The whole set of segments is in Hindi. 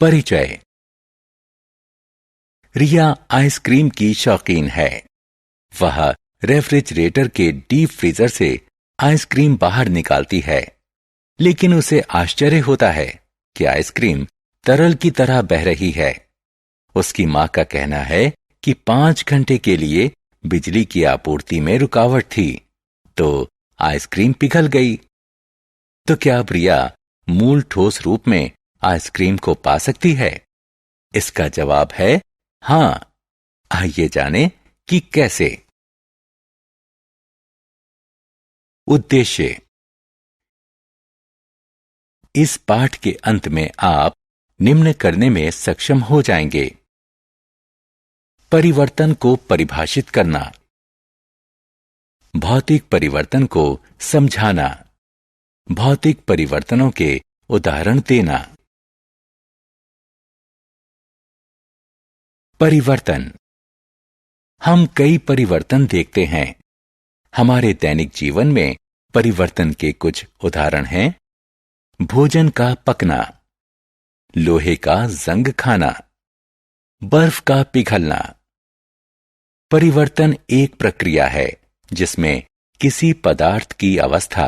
परिचय। रिया आइसक्रीम की शौकीन है। वह रेफ्रिजरेटर के डीप फ्रीजर से आइसक्रीम बाहर निकालती है, लेकिन उसे आश्चर्य होता है कि आइसक्रीम तरल की तरह बह रही है। उसकी मां का कहना है कि 5 घंटे के लिए बिजली की आपूर्ति में रुकावट थी, तो आइसक्रीम पिघल गई। तो क्या अब रिया मूल ठोस रूप में आइसक्रीम को पा सकती है? इसका जवाब है हां। आइए जानें कि कैसे। उद्देश्य। इस पाठ के अंत में आप निम्न करने में सक्षम हो जाएंगे। परिवर्तन को परिभाषित करना, भौतिक परिवर्तन को समझाना, भौतिक परिवर्तनों के उदाहरण देना। परिवर्तन। हम कई परिवर्तन देखते हैं। हमारे दैनिक जीवन में परिवर्तन के कुछ उदाहरण हैं। भोजन का पकना, लोहे का जंग खाना, बर्फ का पिघलना। परिवर्तन एक प्रक्रिया है जिसमें किसी पदार्थ की अवस्था,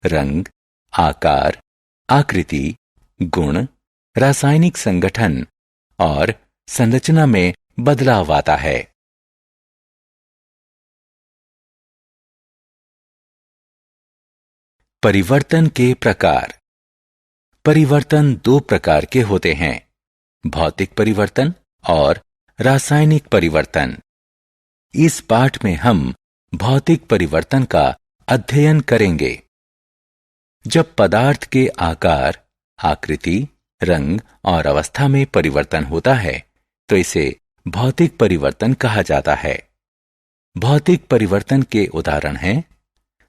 रंग, आकार, आकृति, गुण, रासायनिक संगठन और संरचना में बदलाव आता है। परिवर्तन के प्रकार। परिवर्तन 2 प्रकार के होते हैं, भौतिक परिवर्तन और रासायनिक परिवर्तन। इस पाठ में हम भौतिक परिवर्तन का अध्ययन करेंगे। जब पदार्थ के आकार, आकृति, रंग और अवस्था में परिवर्तन होता है तो इसे भौतिक परिवर्तन कहा जाता है। भौतिक परिवर्तन के उदाहरण हैं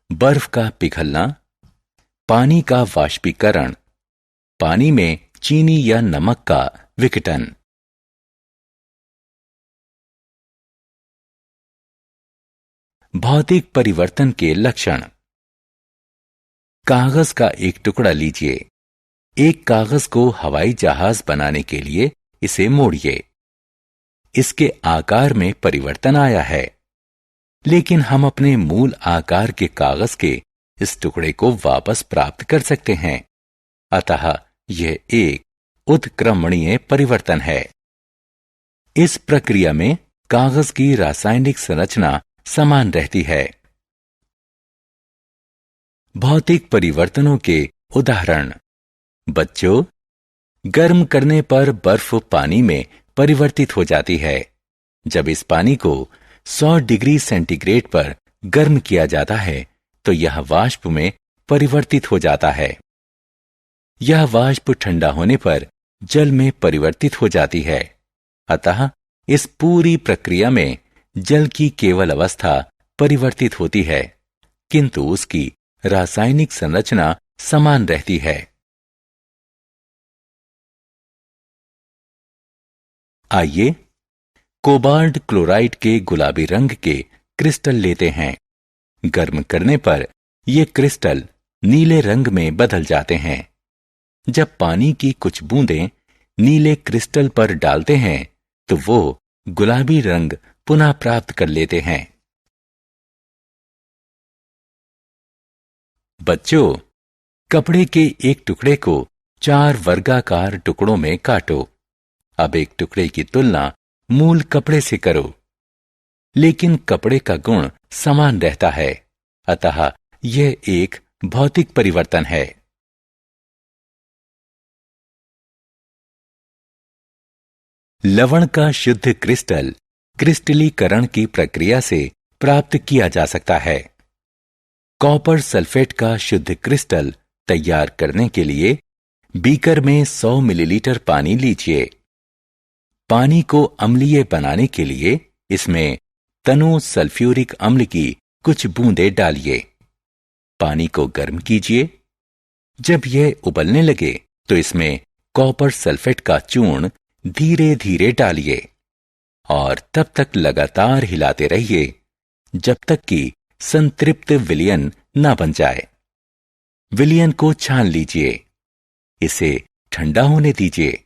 बर्फ का पिघलना, पानी का वाष्पीकरण, पानी में चीनी या नमक का विघटन। भौतिक परिवर्तन के लक्षण। कागज का एक टुकड़ा लीजिए। एक कागज को हवाई जहाज बनाने के लिए इसे मोड़िए। इसके आकार में परिवर्तन आया है, लेकिन हम अपने मूल आकार के कागज के इस टुकड़े को वापस प्राप्त कर सकते हैं। अतः यह एक उत्क्रमणीय परिवर्तन है। इस प्रक्रिया में कागज की रासायनिक संरचना समान रहती है। भौतिक परिवर्तनों के उदाहरण। बच्चों, गर्म करने पर बर्फ पानी में परिवर्तित हो जाती है। जब इस पानी को 100 डिग्री सेंटीग्रेड पर गर्म किया जाता है तो यह वाष्प में परिवर्तित हो जाता है। यह वाष्प ठंडा होने पर जल में परिवर्तित हो जाती है। अतः इस पूरी प्रक्रिया में जल की केवल अवस्था परिवर्तित होती है, किंतु उसकी रासायनिक संरचना समान रहती है। आइए कोबाल्ट क्लोराइड के गुलाबी रंग के क्रिस्टल लेते हैं। गर्म करने पर ये क्रिस्टल नीले रंग में बदल जाते हैं। जब पानी की कुछ बूंदें नीले क्रिस्टल पर डालते हैं तो वो गुलाबी रंग पुनः प्राप्त कर लेते हैं। बच्चों, कपड़े के एक टुकड़े को 4 वर्गाकार टुकड़ों में काटो। अब एक टुकड़े की तुलना मूल कपड़े से करो, लेकिन कपड़े का गुण समान रहता है। अतः यह एक भौतिक परिवर्तन है। लवण का शुद्ध क्रिस्टल क्रिस्टलीकरण की प्रक्रिया से प्राप्त किया जा सकता है। कॉपर सल्फेट का शुद्ध क्रिस्टल तैयार करने के लिए बीकर में 100 मिलीलीटर पानी लीजिए। पानी को अम्लीय बनाने के लिए इसमें तनु सल्फ्यूरिक अम्ल की कुछ बूंदें डालिए। पानी को गर्म कीजिए। जब यह उबलने लगे तो इसमें कॉपर सल्फेट का चूर्ण धीरे धीरे डालिए और तब तक लगातार हिलाते रहिए जब तक कि संतृप्त विलयन न बन जाए। विलयन को छान लीजिए। इसे ठंडा होने दीजिए।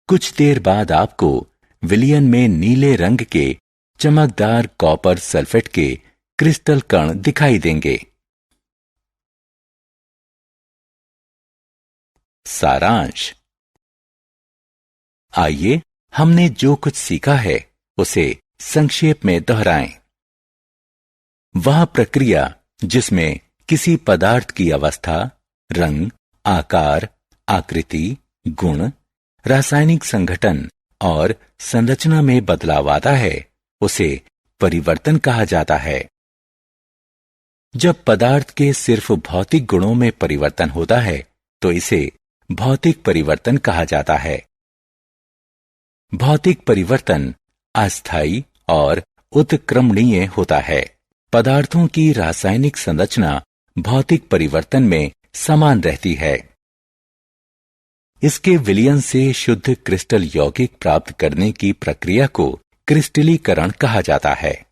कुछ देर बाद आपको विलयन में नीले रंग के चमकदार कॉपर सल्फेट के क्रिस्टल कण दिखाई देंगे। सारांश। आइए हमने जो कुछ सीखा है उसे संक्षेप में दोहराएं। वह प्रक्रिया जिसमें किसी पदार्थ की अवस्था, रंग, आकार, आकृति, गुण, रासायनिक संगठन और संरचना में बदलाव आता है उसे परिवर्तन कहा जाता है। जब पदार्थ के सिर्फ भौतिक गुणों में परिवर्तन होता है तो इसे भौतिक परिवर्तन कहा जाता है। भौतिक परिवर्तन अस्थायी और उत्क्रमणीय होता है। पदार्थों की रासायनिक संरचना भौतिक परिवर्तन में समान रहती है। इसके विलयन से शुद्ध क्रिस्टल यौगिक प्राप्त करने की प्रक्रिया को क्रिस्टलीकरण कहा जाता है।